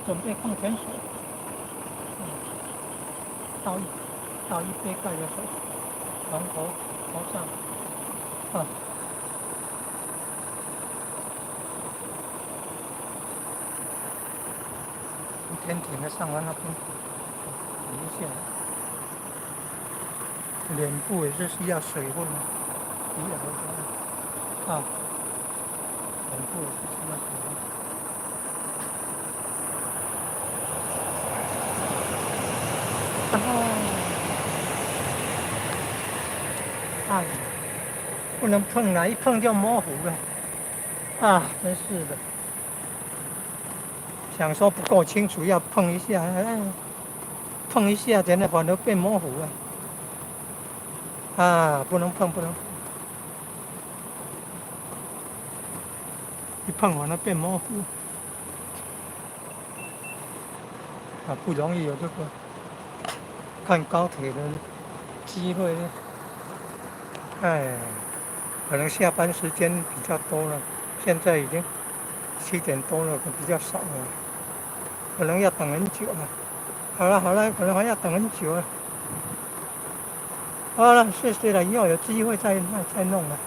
准备矿泉水，倒一杯盖的水，从头上，天体的上完那边，等一下，脸部也是需要水分的，鼻头脸部也是需要水分。不能碰啊，一碰就模糊了，真是的。想说不够清楚，要碰一下，碰一下，真的反而变模糊了。不能碰，一碰反而变模糊。不容易有这个看高铁的机会呢。可能下班时间比较多了，现在已经7点多了，比较少了，可能要等很久了。好了，可能还要等很久了。好了，谢谢了，以后有机会再弄了。